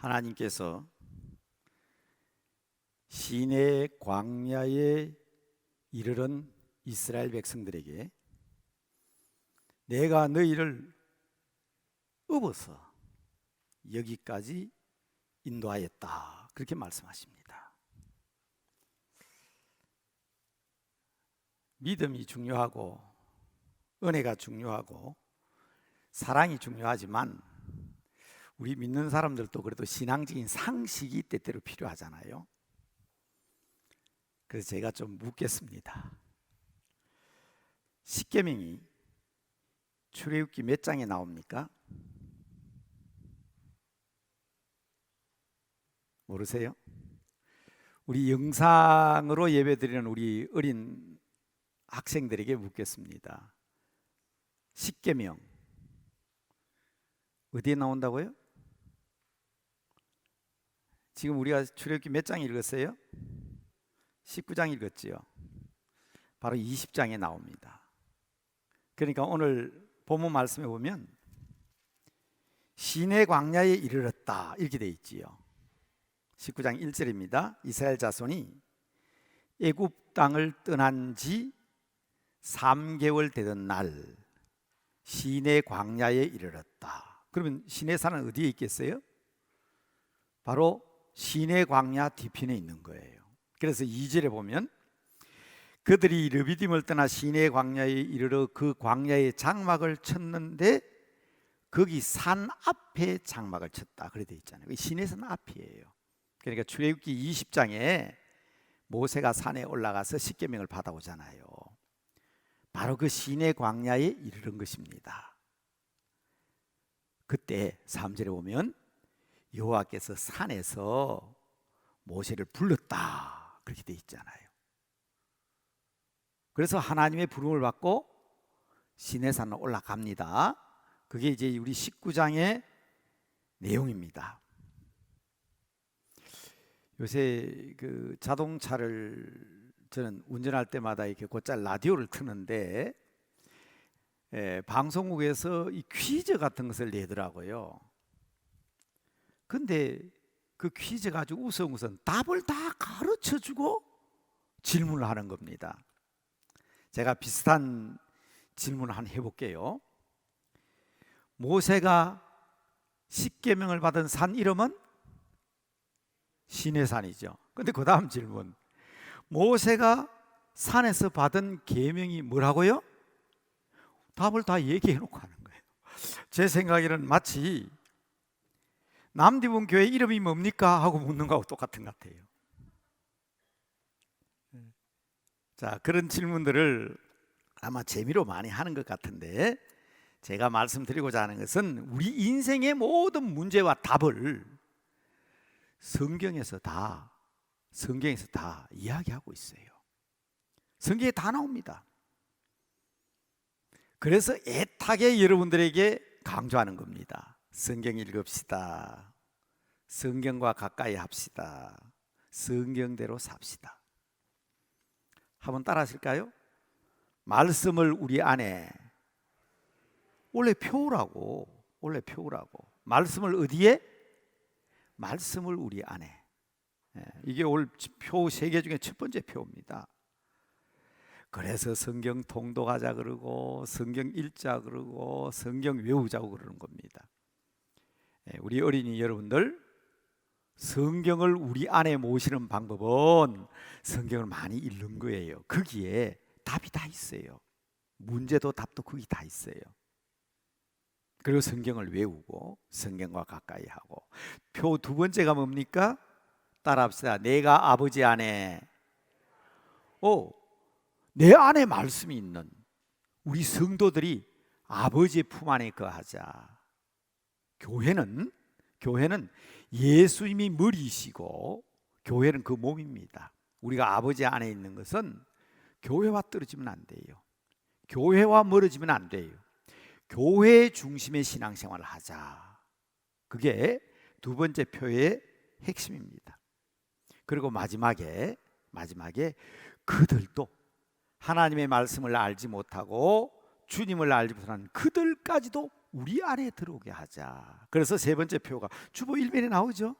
하나님께서 시내 광야에 이르른 이스라엘 백성들에게 내가 너희를 업어서 여기까지 인도하였다, 그렇게 말씀하십니다. 믿음이 중요하고 은혜가 중요하고 사랑이 중요하지만 우리 믿는 사람들도 그래도 신앙적인 상식이 때때로 필요하잖아요. 그래서 제가 좀 묻겠습니다. 십계명이 출애굽기 몇 장에 나옵니까? 모르세요? 우리 영상으로 예배드리는 우리 어린 학생들에게 묻겠습니다. 십계명 어디에 나온다고요? 지금 우리가 출애굽기 몇 장 읽었어요? 19장 읽었지요. 바로 20장에 나옵니다. 그러니까 오늘 본문 말씀에 보면 시내 광야에 이르렀다 이렇게 돼 있지요. 19장 1절입니다. 이스라엘 자손이 애굽 땅을 떠난 지 3개월 되던 날 시내 광야에 이르렀다. 그러면 시내산은 어디에 있겠어요? 바로 시내 광야 뒤편에 있는 거예요. 그래서 2절에 보면 그들이 르비딤을 떠나 시내 광야에 이르러 그 광야에 장막을 쳤는데 거기 산 앞에 장막을 쳤다, 그래 돼 있잖아요. 시내산 앞이에요. 그러니까 출애굽기 20장에 모세가 산에 올라가서 십계명을 받아오잖아요. 바로 그 시내 광야에 이르는 것입니다. 그때 3절에 보면 여호와께서 산에서 모세를 불렀다, 그렇게 돼 있잖아요. 그래서 하나님의 부름을 받고 시내산으로 올라갑니다. 그게 이제 우리 19장의 내용입니다. 요새 그 자동차를 저는 운전할 때마다 이렇게 곧잘 라디오를 트는데 방송국에서 이 퀴즈 같은 것을 내더라고요. 근데 그 퀴즈가 아주 우스운 것은 답을 다 가르쳐주고 질문을 하는 겁니다. 제가 비슷한 질문을 한번 해볼게요. 모세가 십계명을 받은 산 이름은 시내산이죠. 근데 그 다음 질문, 모세가 산에서 받은 계명이 뭐라고요? 답을 다 얘기해 놓고 하는 거예요. 제 생각에는 마치 남대문 교회 이름이 뭡니까? 하고 묻는 거하고 똑같은 것 같아요. 자, 그런 질문들을 아마 재미로 많이 하는 것 같은데, 제가 말씀드리고자 하는 것은 우리 인생의 모든 문제와 답을 성경에서 다 이야기하고 있어요. 성경에 다 나옵니다. 그래서 애타게 여러분들에게 강조하는 겁니다. 성경 읽읍시다. 성경과 가까이 합시다. 성경대로 삽시다. 한번 따라 하실까요? 말씀을 우리 안에, 원래 표우라고 말씀을 어디에? 말씀을 우리 안에. 이게 오늘 표 3개 중에 첫 번째 표입니다. 그래서 성경 통독하자 그러고 성경 읽자 그러고 성경 외우자고 그러는 겁니다. 우리 어린이 여러분들, 성경을 우리 안에 모시는 방법은 성경을 많이 읽는 거예요. 거기에 답이 다 있어요. 문제도 답도 거기 다 있어요. 그리고 성경을 외우고 성경과 가까이 하고. 표 2번째가 뭡니까? 따라합시다. 내가 아버지 안에, 내 안에 말씀이 있는 우리 성도들이 아버지의 품 안에 거하자. 교회는 예수님이 머리이시고 교회는 그 몸입니다. 우리가 아버지 안에 있는 것은 교회와 떨어지면 안 돼요. 교회와 멀어지면 안 돼요. 교회 중심의 신앙생활을 하자. 그게 2번째 표의 핵심입니다. 그리고 마지막에 그들도 하나님의 말씀을 알지 못하고 주님을 알지 못하는 그들까지도 우리 안에 들어오게 하자. 그래서 세 번째 표가 주보 1면에 나오죠.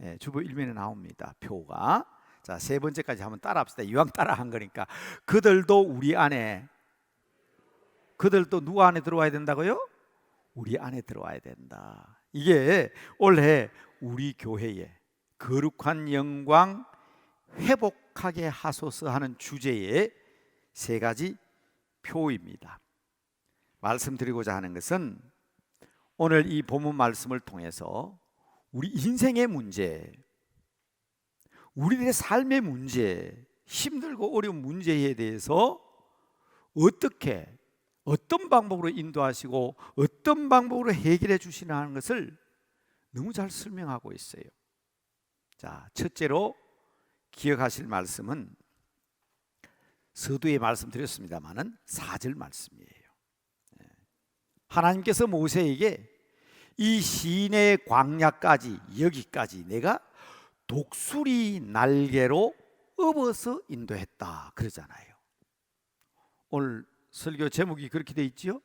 예, 주보 1면에 나옵니다. 표가. 자, 세 번째까지 한번 따라합시다. 이왕 따라한 거니까. 그들도 우리 안에, 그들도 누구 안에 들어와야 된다고요? 우리 안에 들어와야 된다. 이게 올해 우리 교회에 거룩한 영광 회복하게 하소서 하는 주제의 세 가지 표입니다. 말씀드리고자 하는 것은 오늘 이 본문 말씀을 통해서 우리 인생의 문제, 우리들의 삶의 문제, 힘들고 어려운 문제에 대해서 어떻게, 어떤 방법으로 인도하시고 어떤 방법으로 해결해 주시나 하는 것을 너무 잘 설명하고 있어요. 자, 첫째로 기억하실 말씀은 서두에 말씀드렸습니다마는 4절 말씀이에요. 하나님께서 모세에게 이 시내 광야까지, 여기까지 내가 독수리 날개로 업어서 인도했다 그러잖아요. 오늘 설교 제목이 그렇게 돼 있지요.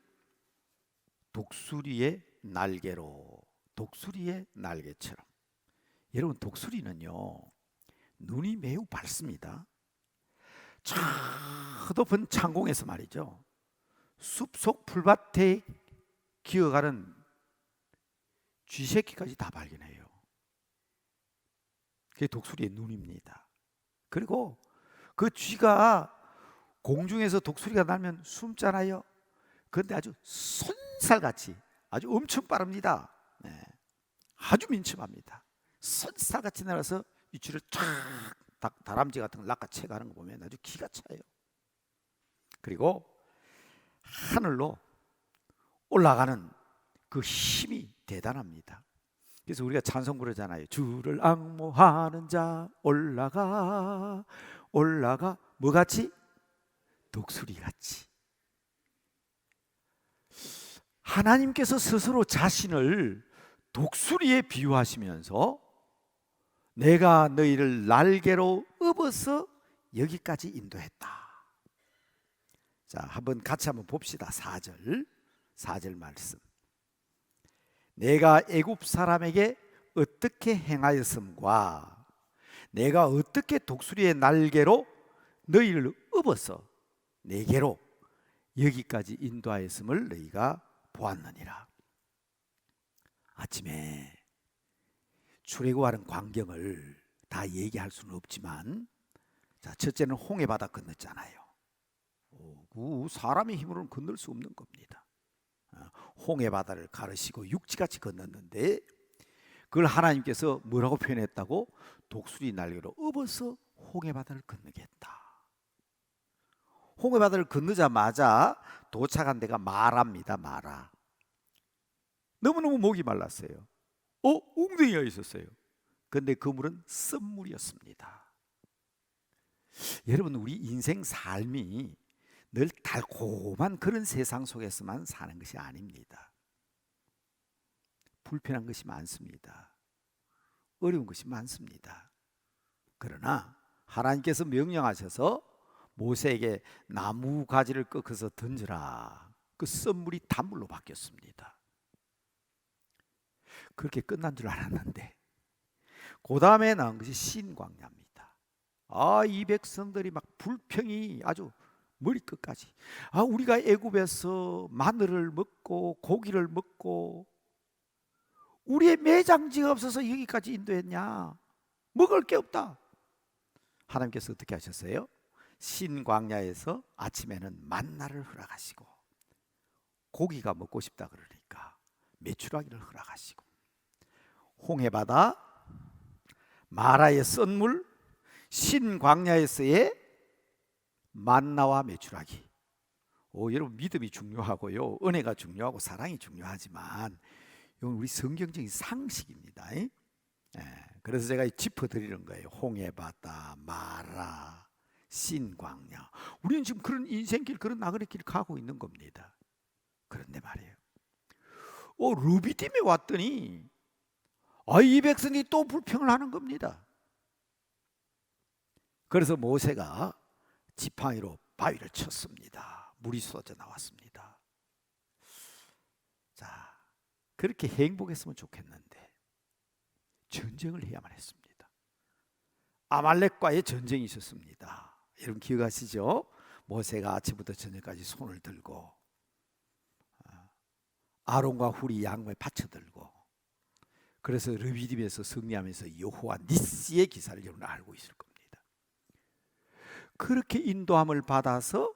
독수리의 날개로, 독수리의 날개처럼. 여러분, 독수리는요 눈이 매우 밝습니다. 저 높은 창공에서 말이죠, 숲속 풀밭에 기어가는 쥐새끼까지 다 발견해요. 그게 독수리의 눈입니다. 그리고 그 쥐가 공중에서 독수리가 날면 숨잖아요. 그런데 아주 손살같이 아주 엄청 빠릅니다. 네. 아주 민첩합니다. 손살같이 날아서 이 쥐를 탁 다람쥐 같은 걸 낚아채 가는 거 보면 아주 기가 차요. 그리고 하늘로 올라가는 그 힘이 대단합니다. 그래서 우리가 찬송 부르잖아요. 주를 앙모하는 자 올라가 올라가, 뭐같이? 독수리같이. 하나님께서 스스로 자신을 독수리에 비유하시면서 내가 너희를 날개로 업어서 여기까지 인도했다. 자, 같이 한번 봅시다. 4절 말씀. 내가 애굽 사람에게 어떻게 행하였음과 내가 어떻게 독수리의 날개로 너희를 업어서 내게로 여기까지 인도하였음을 너희가 보았느니라. 아침에 출애굽하는 광경을 다 얘기할 수는 없지만, 자, 첫째는 홍해 바다 건넜잖아요. 그 사람의 힘으로는 건널 수 없는 겁니다. 홍해 바다를 가르시고 육지같이 건넜는데 그걸 하나님께서 뭐라고 표현했다고? 독수리 날개로 업어서 홍해 바다를 건너게 했다. 홍해 바다를 건너자마자 도착한 데가 마라입니다. 마라. 너무너무 목이 말랐어요. 웅덩이가 있었어요. 그런데 그 물은 쓴물이었습니다. 여러분, 우리 인생 삶이 늘 달콤한 그런 세상 속에서만 사는 것이 아닙니다. 불편한 것이 많습니다. 어려운 것이 많습니다. 그러나 하나님께서 명령하셔서 모세에게 나무 가지를 꺾어서 던져라. 그 썬물이 단물로 바뀌었습니다. 그렇게 끝난 줄 알았는데 그 다음에 나온 것이 신광야입니다. 이 백성들이 막 불평이 아주 머리끝까지. 우리가 애굽에서 마늘을 먹고 고기를 먹고 우리의 매장지가 없어서 여기까지 인도했냐? 먹을 게 없다. 하나님께서 어떻게 하셨어요? 신광야에서 아침에는 만나를 허락하시고, 고기가 먹고 싶다 그러니까 메추라기를 허락하시고, 홍해바다, 마라의 썬물, 신광야에서의 만나와 메추라기. 여러분, 믿음이 중요하고요, 은혜가 중요하고 사랑이 중요하지만 이건 우리 성경적인 상식입니다. 그래서 제가 짚어드리는 거예요. 홍해바다, 마라, 신광야. 우리는 지금 그런 인생길, 그런 나그네길 가고 있는 겁니다. 그런데 말이에요, 르비딤에 왔더니 이 백성이 또 불평을 하는 겁니다. 그래서 모세가 지팡이로 바위를 쳤습니다. 물이 쏟아져 나왔습니다. 자, 그렇게 행복했으면 좋겠는데 전쟁을 해야만 했습니다. 아말렉과의 전쟁이 있었습니다. 여러분 기억하시죠? 모세가 아침부터 저녁까지 손을 들고 아론과 훌이 양모에 받쳐들고, 그래서 르비딤에서 승리하면서 여호와 니시의 기사를 여러분 알고 있을 겁니다. 그렇게 인도함을 받아서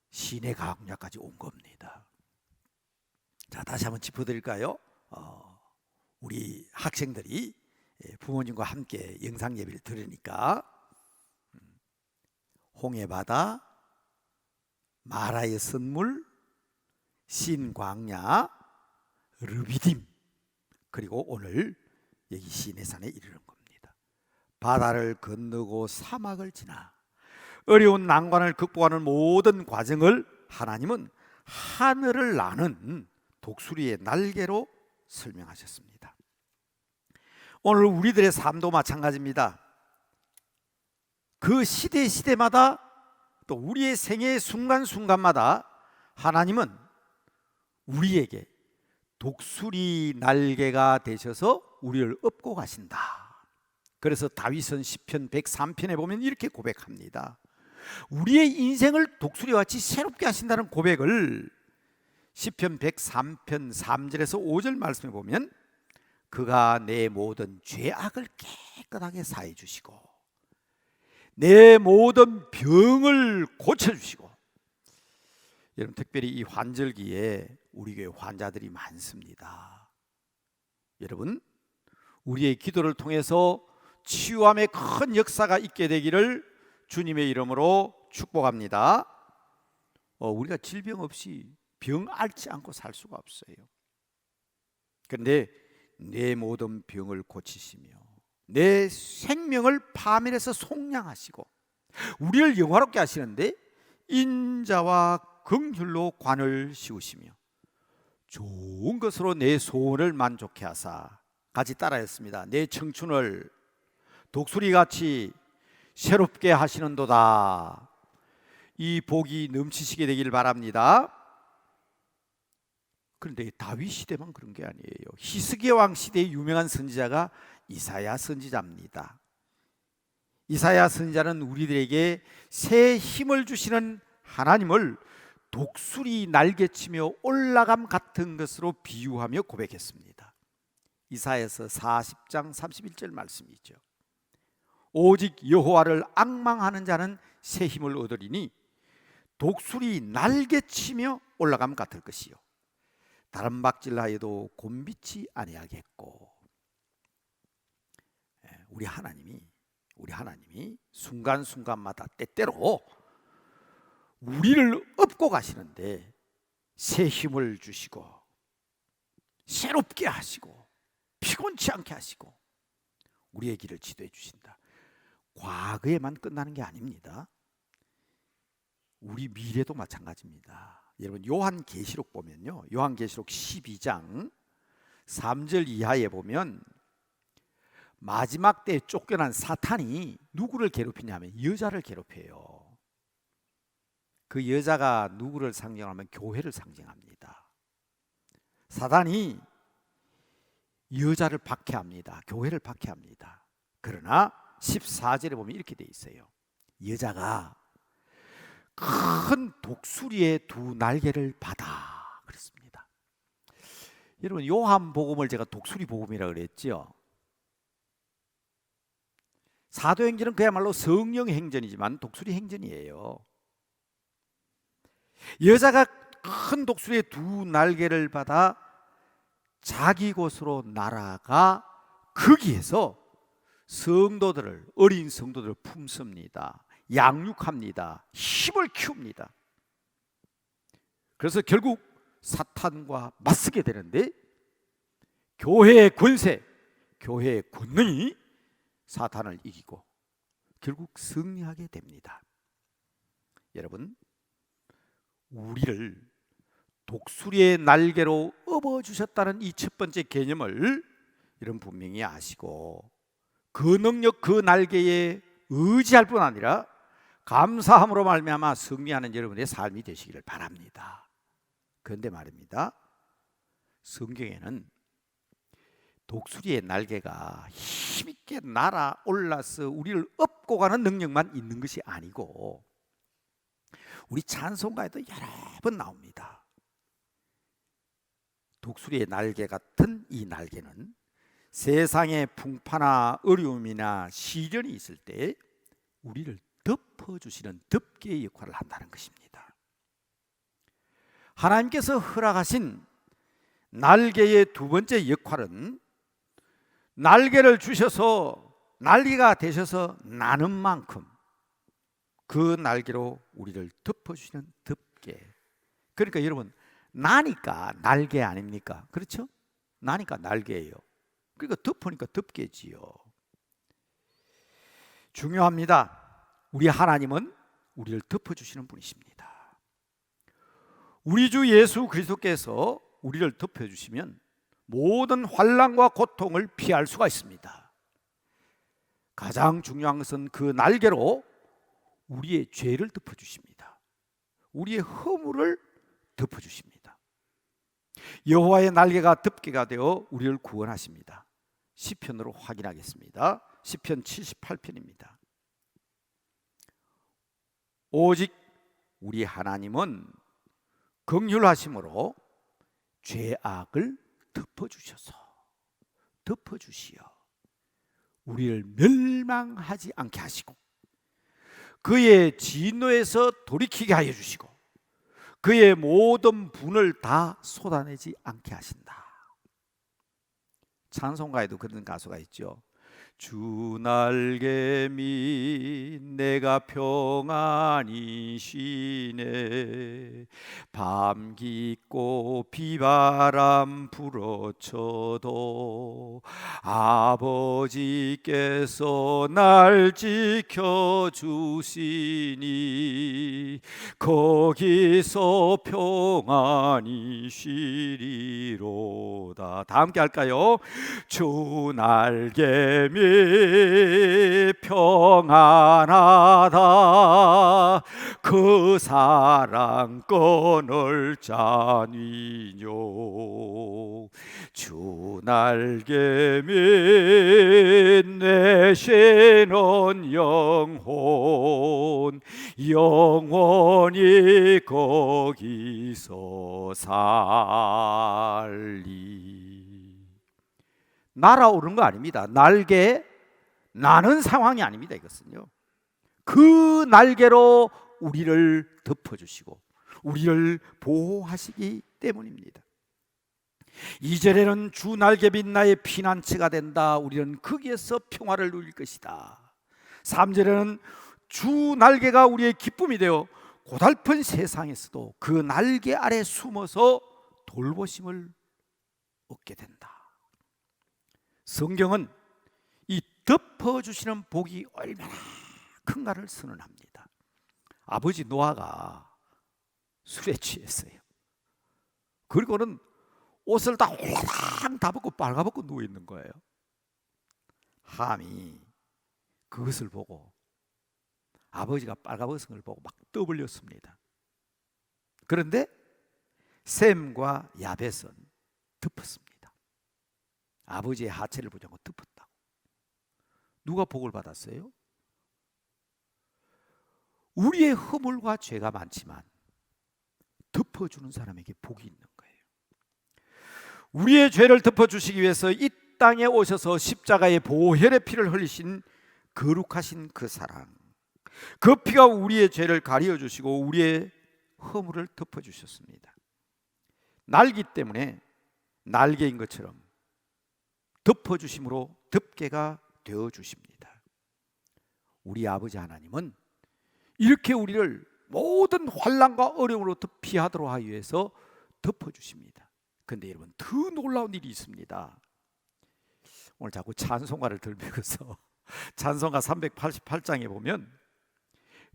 시내 강야까지 온 겁니다. 자, 다시 한번 짚어드릴까요? 우리 학생들이 부모님과 함께 영상 예배를 들으니까 홍해바다, 마라의 선물, 신광야, 르비딤, 그리고 오늘 여기 시내산에 이르는 겁니다. 바다를 건너고 사막을 지나 어려운 난관을 극복하는 모든 과정을 하나님은 하늘을 나는 독수리의 날개로 설명하셨습니다. 오늘 우리들의 삶도 마찬가지입니다. 그 시대마다 또 우리의 생애의 순간순간마다 하나님은 우리에게 독수리 날개가 되셔서 우리를 업고 가신다. 그래서 다윗은 시편 103편에 보면 이렇게 고백합니다. 우리의 인생을 독수리같이 새롭게 하신다는 고백을 시편 103편 3절에서 5절 말씀에 보면, 그가 내 모든 죄악을 깨끗하게 사해 주시고 내 모든 병을 고쳐주시고. 여러분 특별히 이 환절기에 우리 교회 환자들이 많습니다. 여러분 우리의 기도를 통해서 치유함의 큰 역사가 있게 되기를 주님의 이름으로 축복합니다. 우리가 질병 없이 병 앓지 않고 살 수가 없어요. 그런데 내 모든 병을 고치시며 내 생명을 파멸해서 속량하시고 우리를 영화롭게 하시는데 인자와 긍휼로 관을 씌우시며 좋은 것으로 내 소원을 만족해 하사, 같이 따라했습니다. 내 청춘을 독수리같이 새롭게 하시는도다. 이 복이 넘치시게 되길 바랍니다. 그런데 다윗 시대만 그런 게 아니에요. 히스기야 왕 시대의 유명한 선지자가 이사야 선지자입니다. 이사야 선지자는 우리들에게 새 힘을 주시는 하나님을 독수리 날개치며 올라감 같은 것으로 비유하며 고백했습니다. 이사야서 40장 31절 말씀이죠. 오직 여호와를 앙망하는 자는 새 힘을 얻으리니 독수리 날개치며 올라감 같을 것이요 다른 박질하여도 곤비치 아니하겠고. 우리 하나님이 순간순간마다 때때로 우리를 업고 가시는데 새 힘을 주시고 새롭게 하시고 피곤치 않게 하시고 우리의 길을 지도해 주신다. 과거에만 끝나는 게 아닙니다. 우리 미래도 마찬가지입니다. 여러분 요한계시록 보면요, 요한계시록 12장 3절 이하에 보면 마지막 때에 쫓겨난 사탄이 누구를 괴롭히냐면 여자를 괴롭혀요. 그 여자가 누구를 상징하면 교회를 상징합니다. 사단이 여자를 박해합니다. 교회를 박해합니다. 그러나 14절에 보면 이렇게 돼 있어요. 여자가 큰 독수리의 두 날개를 받아 그랬습니다. 여러분 요한복음을 제가 독수리 복음이라고 그랬죠. 사도행전은 그야말로 성령 행전이지만 독수리 행전이에요. 여자가 큰 독수리의 두 날개를 받아 자기 곳으로 날아가 거기에서 성도들을, 어린 성도들을 품습니다. 양육합니다. 힘을 키웁니다. 그래서 결국 사탄과 맞서게 되는데 교회의 권세, 교회의 권능이 사탄을 이기고 결국 승리하게 됩니다. 여러분 우리를 독수리의 날개로 업어주셨다는 이 첫 번째 개념을 여러분 분명히 아시고 그 능력, 그 날개에 의지할 뿐 아니라 감사함으로 말미암아 승리하는 여러분의 삶이 되시기를 바랍니다. 그런데 말입니다, 성경에는 독수리의 날개가 힘있게 날아올라서 우리를 업고 가는 능력만 있는 것이 아니고, 우리 찬송가에도 여러 번 나옵니다. 독수리의 날개 같은 이 날개는 세상에 풍파나 어려움이나 시련이 있을 때 우리를 덮어주시는 덮개의 역할을 한다는 것입니다. 하나님께서 허락하신 날개의 두 번째 역할은 날개를 주셔서 날개가 되셔서 나는 만큼 그 날개로 우리를 덮어주시는 덮개. 그러니까 여러분, 나니까 날개 아닙니까? 그렇죠? 나니까 날개예요. 그러니까 덮으니까 덮개지요. 중요합니다. 우리 하나님은 우리를 덮어주시는 분이십니다. 우리 주 예수 그리스도께서 우리를 덮여주시면 모든 환난과 고통을 피할 수가 있습니다. 가장 중요한 것은 그 날개로 우리의 죄를 덮어주십니다. 우리의 허물을 덮어주십니다. 여호와의 날개가 덮개가 되어 우리를 구원하십니다. 시편으로 확인하겠습니다. 시편 78편입니다. 오직 우리 하나님은 긍휼하심으로 죄악을 덮어주시어 우리를 멸망하지 않게 하시고 그의 진노에서 돌이키게 하여 주시고 그의 모든 분을 다 쏟아내지 않게 하신다. 찬송가에도 그런 가수가 있죠. 주 날개 밑 내가 평안히 쉬네 밤 깊고 비바람 불어쳐도 아버지께서 날 지켜주시니 거기서 평안히 쉬리로다. 다 함께 할까요? 주 날개 밑 평안하다 그 사랑 끊을 자니뇨 주 날개 밑 내쉬는 영혼 영원히 거기서 살리. 날아오르는 거 아닙니다. 날개 나는 상황이 아닙니다. 이것은요, 그 날개로 우리를 덮어주시고 우리를 보호하시기 때문입니다. 2절에는 주 날개빛 나의 피난처가 된다. 우리는 거기에서 평화를 누릴 것이다. 3절에는 주 날개가 우리의 기쁨이 되어 고달픈 세상에서도 그 날개 아래 숨어서 돌보심을 얻게 된다. 성경은 이 덮어주시는 복이 얼마나 큰가를 선언합니다. 아버지 노아가 술에 취했어요. 그리고는 옷을 다 홀랑 다 벗고 빨가벗고 누워있는 거예요. 함이 그것을 보고 아버지가 빨가벗은 걸 보고 막 떠벌렸습니다. 그런데 셈과 야벳은 덮었습니다. 아버지의 하체를 보지 않고 덮었다고. 누가 복을 받았어요? 우리의 허물과 죄가 많지만 덮어주는 사람에게 복이 있는 거예요. 우리의 죄를 덮어주시기 위해서 이 땅에 오셔서 십자가의 보혈의 피를 흘리신 거룩하신 그 사랑, 그 피가 우리의 죄를 가리워 주시고 우리의 허물을 덮어주셨습니다. 날기 때문에 날개인 것처럼 덮어주심으로 덮개가 되어주십니다. 우리 아버지 하나님은 이렇게 우리를 모든 환난과 어려움으로부터 피하도록 하기 위해서 덮어주십니다. 그런데 여러분, 더 놀라운 일이 있습니다. 오늘 자꾸 찬송가를 들면서 찬송가 388장에 보면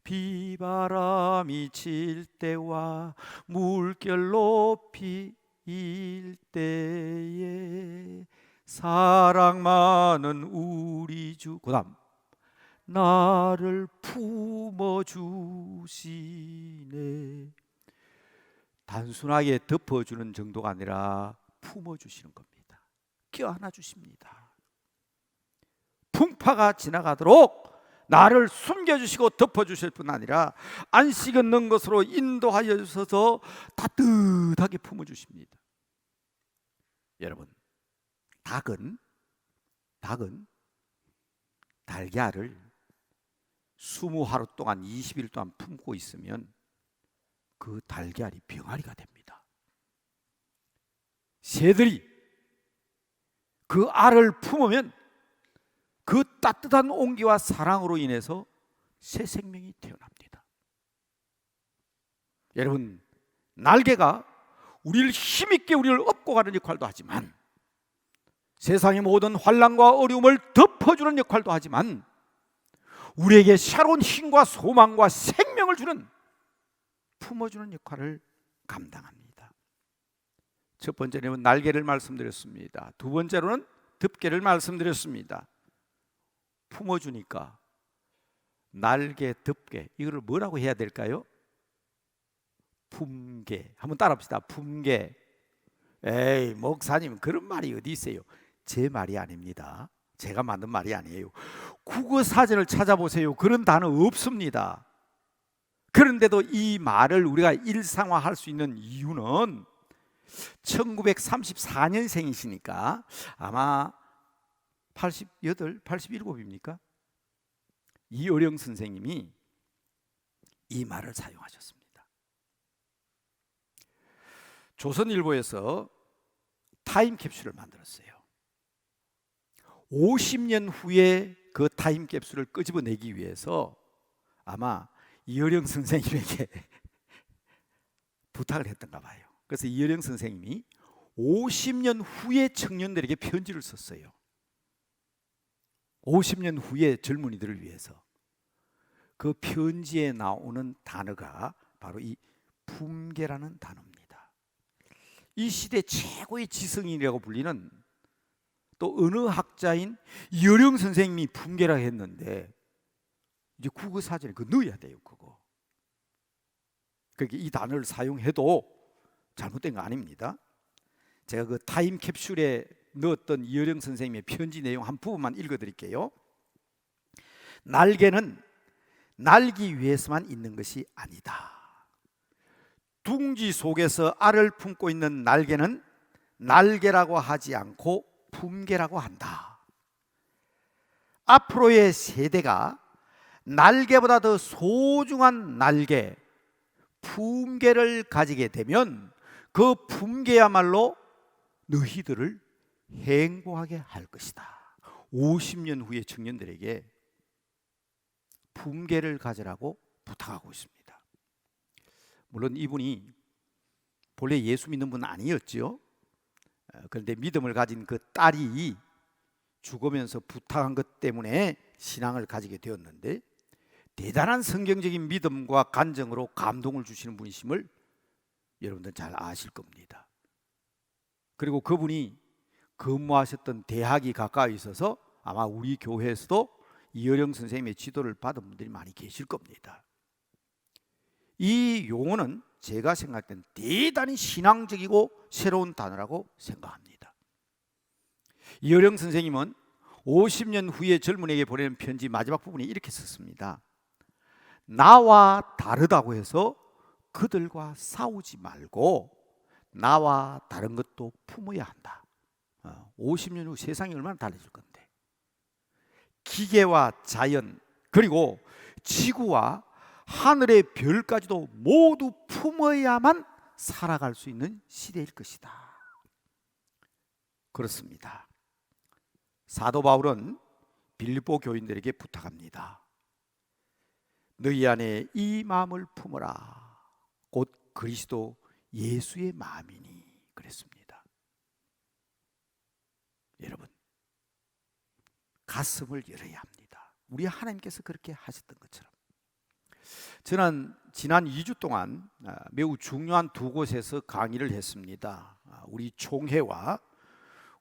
비바람이 칠 때와 물결 높이 일 때에 사랑 많은 우리 주, 그 다음 나를 품어주시네. 단순하게 덮어주는 정도가 아니라 품어주시는 겁니다. 껴안아 주십니다. 풍파가 지나가도록 나를 숨겨주시고 덮어주실 뿐 아니라 안식 있는 것으로 인도하여 주셔서 따뜻하게 품어주십니다. 여러분, 닭은 달걀을 20하루 동안 20일 동안 품고 있으면 그 달걀이 병아리가 됩니다. 새들이 그 알을 품으면 그 따뜻한 온기와 사랑으로 인해서 새 생명이 태어납니다. 여러분, 날개가 우리를 힘있게 우리를 업고 가는 역할도 하지만 세상의 모든 환난과 어려움을 덮어주는 역할도 하지만 우리에게 새로운 힘과 소망과 생명을 주는, 품어주는 역할을 감당합니다. 첫 번째로는 날개를 말씀드렸습니다. 두 번째로는 덮개를 말씀드렸습니다. 품어주니까 날개, 덮개, 이거를 뭐라고 해야 될까요? 품개. 한번 따라 합시다. 품개. 에이, 목사님 그런 말이 어디 있어요? 제 말이 아닙니다. 제가 만든 말이 아니에요. 국어 사전을 찾아보세요. 그런 단어 없습니다. 그런데도 이 말을 우리가 일상화할 수 있는 이유는 1934년생이시니까 아마 88, 87입니까? 이어령 선생님이 이 말을 사용하셨습니다. 조선일보에서 타임캡슐을 만들었어요. 50년 후에 그 타임캡슐을 끄집어내기 위해서 아마 이어령 선생님에게 부탁을 했던가 봐요. 그래서 이어령 선생님이 50년 후에 청년들에게 편지를 썼어요. 50년 후에 젊은이들을 위해서. 그 편지에 나오는 단어가 바로 이 품계라는 단어입니다. 이 시대 최고의 지성인이라고 불리는 또 언어학자인 이어령 선생님이 품계라 했는데 이제 국어 사전에 그거 넣어야 돼요. 그거. 그러니까 이 단어를 사용해도 잘못된 거 아닙니다. 제가 그 타임캡슐에 넣었던 이어령 선생님의 편지 내용 한 부분만 읽어드릴게요. 날개는 날기 위해서만 있는 것이 아니다. 둥지 속에서 알을 품고 있는 날개는 날개라고 하지 않고 품계라고 한다. 앞으로의 세대가 날개보다 더 소중한 날개, 품계를 가지게 되면 그 품계야말로 너희들을 행복하게 할 것이다. 50년 후의 청년들에게 품계를 가지라고 부탁하고 있습니다. 물론 이분이 본래 예수 믿는 분은 아니었죠. 그런데 믿음을 가진 그 딸이 죽으면서 부탁한 것 때문에 신앙을 가지게 되었는데 대단한 성경적인 믿음과 간증으로 감동을 주시는 분이심을 여러분들 잘 아실 겁니다. 그리고 그분이 근무하셨던 대학이 가까이 있어서 아마 우리 교회에서도 이어령 선생님의 지도를 받은 분들이 많이 계실 겁니다. 이 용어는 제가 생각할 땐 대단히 신앙적이고 새로운 단어라고 생각합니다. 이어령 선생님은 50년 후에 젊은이에게 보내는 편지 마지막 부분에 이렇게 썼습니다. 나와 다르다고 해서 그들과 싸우지 말고 나와 다른 것도 품어야 한다. 50년 후 세상이 얼마나 달라질 건데. 기계와 자연 그리고 지구와 하늘의 별까지도 모두 품어야만 살아갈 수 있는 시대일 것이다. 그렇습니다. 사도 바울은 빌립보 교인들에게 부탁합니다. 너희 안에 이 마음을 품어라. 곧 그리스도 예수의 마음이니 그랬습니다. 여러분, 가슴을 열어야 합니다. 우리 하나님께서 그렇게 하셨던 것처럼. 저는 지난 2주 동안 매우 중요한 두 곳에서 강의를 했습니다. 우리 총회와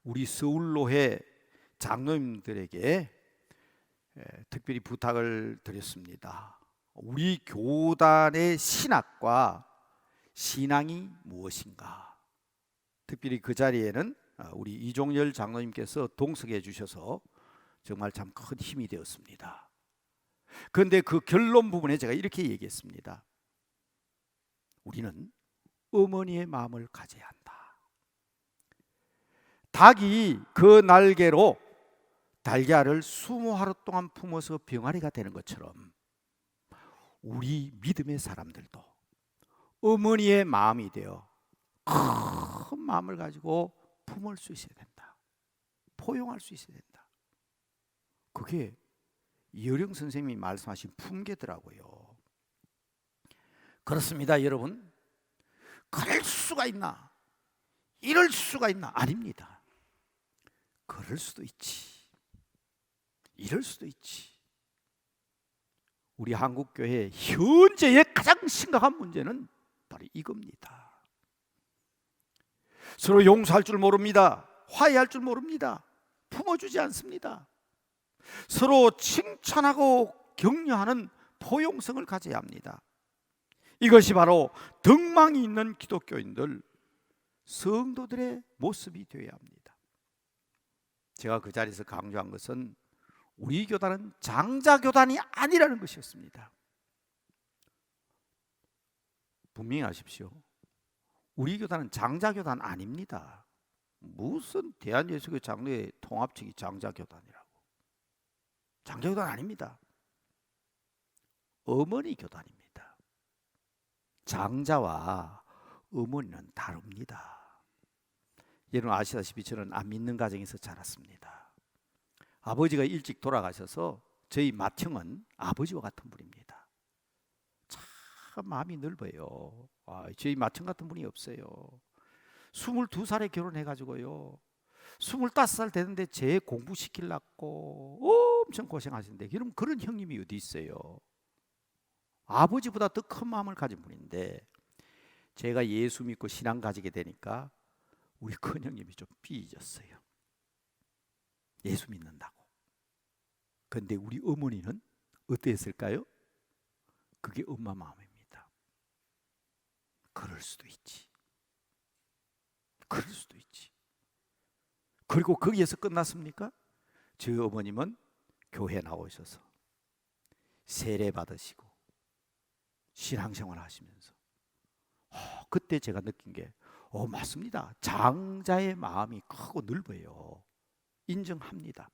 우리 서울로회 장로님들에게 특별히 부탁을 드렸습니다. 우리 교단의 신학과 신앙이 무엇인가? 특별히 그 자리에는 우리 이종열 장로님께서 동석해 주셔서 정말 참 큰 힘이 되었습니다. 그런데 그 결론 부분에 제가 이렇게 얘기했습니다. 우리는 어머니의 마음을 가져야 한다. 닭이 그 날개로 달걀을 20하루 동안 품어서 병아리가 되는 것처럼 우리 믿음의 사람들도 어머니의 마음이 되어 큰 마음을 가지고 품을 수 있어야 된다. 포용할 수 있어야 된다. 그게 이어령 선생님이 말씀하신 품계더라고요. 그렇습니다, 여러분. 그럴 수가 있나? 이럴 수가 있나? 아닙니다. 그럴 수도 있지. 이럴 수도 있지. 우리 한국교회 현재의 가장 심각한 문제는 바로 이겁니다. 서로 용서할 줄 모릅니다. 화해할 줄 모릅니다. 품어주지 않습니다. 서로 칭찬하고 격려하는 포용성을 가져야 합니다. 이것이 바로 덕망이 있는 기독교인들, 성도들의 모습이 되어야 합니다. 제가 그 자리에서 강조한 것은 우리 교단은 장자교단이 아니라는 것이었습니다. 분명히 아십시오. 우리 교단은 장자교단 아닙니다. 무슨 대한예수교 장로의 통합측이 장자교단이라고. 장자교단 아닙니다. 어머니 교단입니다. 장자와 어머니는 다릅니다. 여러분 아시다시피 저는 안 믿는 가정에서 자랐습니다. 아버지가 일찍 돌아가셔서 저희 맏형은 아버지와 같은 분입니다. 참 마음이 넓어요. 저희 맏형 같은 분이 없어요. 22살에 결혼해가지고요 25살 되는데 제 공부시키려고 엄청 고생하시는데 그럼 그런 형님이 어디 있어요? 아버지보다 더 큰 마음을 가진 분인데 제가 예수 믿고 신앙 가지게 되니까 우리 큰 형님이 좀 삐졌어요. 예수 믿는다고. 그런데 우리 어머니는 어땠을까요? 그게 엄마 마음입니다. 그럴 수도 있지. 그럴 수도 있지. 그리고 거기에서 끝났습니까? 저희 어머님은 교회 나오셔서 세례 받으시고 신앙생활 하시면서 그때 제가 느낀 게 맞습니다. 장자의 마음이 크고 넓어요. 인정합니다.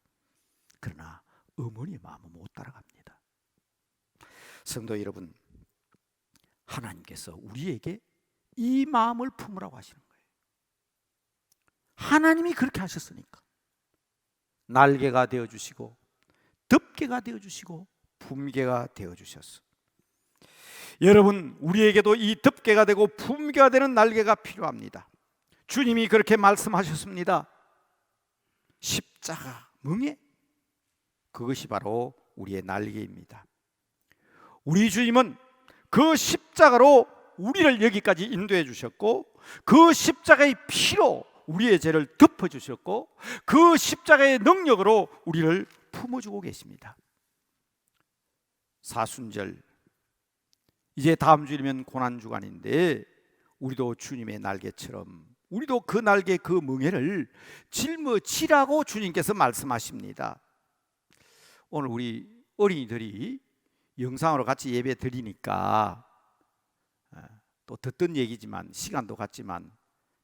그러나 어머니의 마음은 못 따라갑니다. 성도 여러분, 하나님께서 우리에게 이 마음을 품으라고 하시는 거예요. 하나님이 그렇게 하셨으니까 날개가 되어주시고 덮개가 되어주시고 품개가 되어주셨어. 여러분, 우리에게도 이 덮개가 되고 품개가 되는 날개가 필요합니다. 주님이 그렇게 말씀하셨습니다. 십자가, 멍에, 그것이 바로 우리의 날개입니다. 우리 주님은 그 십자가로 우리를 여기까지 인도해 주셨고 그 십자가의 피로 우리의 죄를 덮어주셨고 그 십자가의 능력으로 우리를 품어주고 계십니다. 사순절, 이제 다음 주이면 고난주간인데 우리도 주님의 날개처럼 우리도 그 날개 그 멍에를 짊어지라고 주님께서 말씀하십니다. 오늘 우리 어린이들이 영상으로 같이 예배 드리니까 또 듣던 얘기지만 시간도 같지만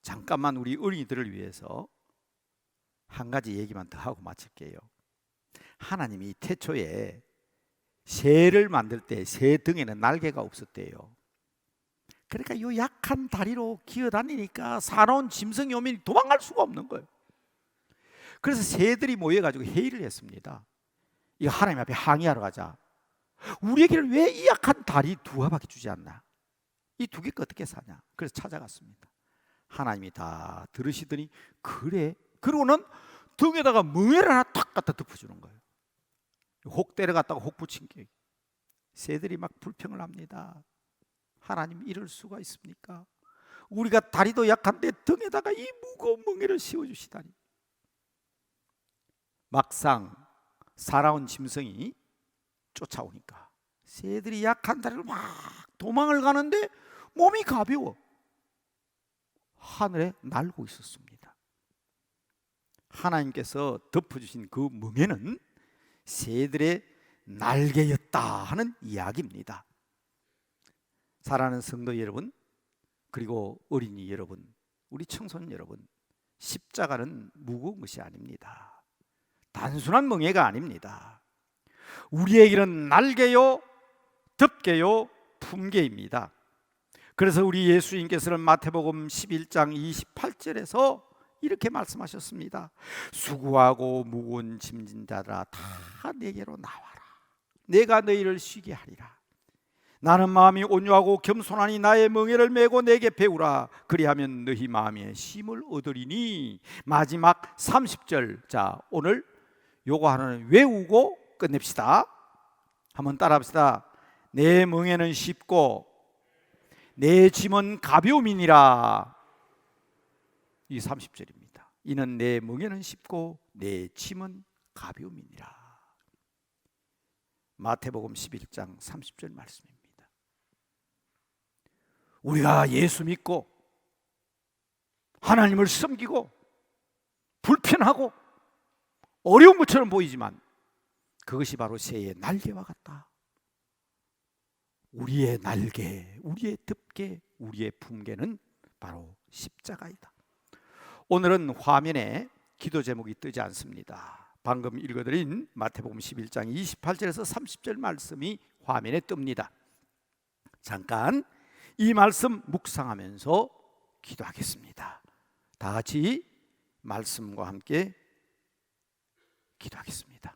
잠깐만 우리 어린이들을 위해서 한 가지 얘기만 더 하고 마칠게요. 하나님이 태초에 새를 만들 때 새 등에는 날개가 없었대요. 그러니까 이 약한 다리로 기어다니니까 사나운 짐승이 오면 도망갈 수가 없는 거예요. 그래서 새들이 모여가지고 회의를 했습니다. 이거 하나님 앞에 항의하러 가자. 우리에게는 왜 이 약한 다리 두 개밖에 주지 않나? 이 두 개가 어떻게 사냐? 그래서 찾아갔습니다. 하나님이 다 들으시더니 그래. 그러고는 등에다가 멍에를 하나 탁 갖다 덮어주는 거예요. 혹 때려갔다가 혹 붙인 게. 새들이 막 불평을 합니다. 하나님 이럴 수가 있습니까? 우리가 다리도 약한데 등에다가 이 무거운 멍에를 씌워주시다니. 막상 살아온 짐승이 쫓아오니까 새들이 약한 다리로 막 도망을 가는데 몸이 가벼워. 하늘에 날고 있었습니다. 하나님께서 덮어주신 그 멍에는 새들의 날개였다 하는 이야기입니다. 사랑하는 성도 여러분, 그리고 어린이 여러분, 우리 청소년 여러분, 십자가는 무거운 것이 아닙니다. 단순한 멍에가 아닙니다. 우리에게는 날개요, 덮개요, 품개입니다. 그래서 우리 예수님께서는 마태복음 11장 28절에서 이렇게 말씀하셨습니다. 수고하고 무거운 짐진 자들아 다 내게로 나와라. 내가 너희를 쉬게 하리라. 나는 마음이 온유하고 겸손하니 나의 멍에를 메고 내게 배우라. 그리하면 너희 마음에 쉼을 얻으리니. 마지막 30절. 자, 오늘 요거 하나는 외우고 끝냅시다. 한번 따라합시다. 내 멍에는 쉽고 내 짐은 가벼움이니라. 이 30절입니다. 이는 내 멍에는 쉽고 내 짐은 가벼움이니라. 마태복음 11장 30절 말씀입니다. 우리가 예수 믿고 하나님을 섬기고 불편하고 어려운 것처럼 보이지만 그것이 바로 새의 날개와 같다. 우리의 날개, 우리의 덮개, 우리의 품개는 바로 십자가이다. 오늘은 화면에 기도 제목이 뜨지 않습니다. 방금 읽어드린 마태복음 11장 28절에서 30절 말씀이 화면에 뜹니다. 잠깐 이 말씀 묵상하면서 기도하겠습니다. 다 같이 말씀과 함께 기도하겠습니다.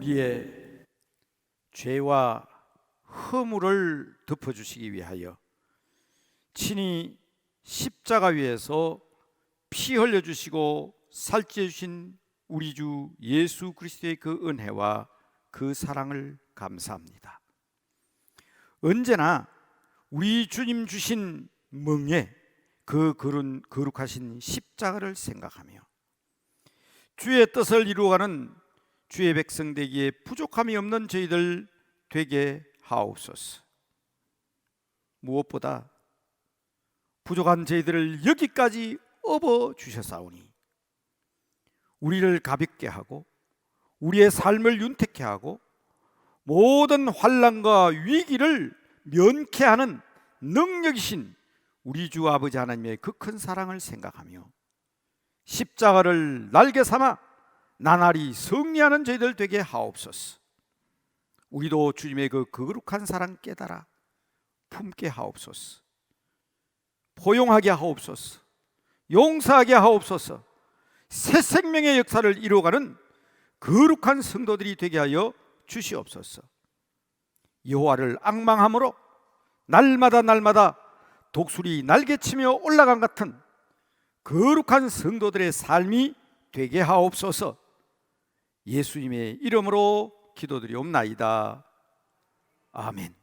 우리의 죄와 허물을 덮어주시기 위하여 친히 십자가 위에서 피 흘려주시고 살찌해주신 우리 주 예수 그리스도의 그 은혜와 그 사랑을 감사합니다. 언제나 우리 주님 주신 멍에 그 거룩하신 십자가를 생각하며 주의 뜻을 이루어가는 주의 백성 되기에 부족함이 없는 저희들 되게 하옵소서. 무엇보다 부족한 저희들을 여기까지 업어 주셨사오니 우리를 가볍게 하고 우리의 삶을 윤택케 하고 모든 환난과 위기를 면케하는 능력이신 우리 주 아버지 하나님의 그 큰 사랑을 생각하며 십자가를 날개 삼아 나날이 승리하는 저희들 되게 하옵소서. 우리도 주님의 그 거룩한 사랑 깨달아 품게 하옵소서. 포용하게 하옵소서. 용서하게 하옵소서. 새 생명의 역사를 이루어가는 거룩한 성도들이 되게 하여 주시옵소서. 여호와를 앙망함으로 날마다 독수리 날개치며 올라간 같은 거룩한 성도들의 삶이 되게 하옵소서. 예수님의 이름으로 기도드리옵나이다. 아멘.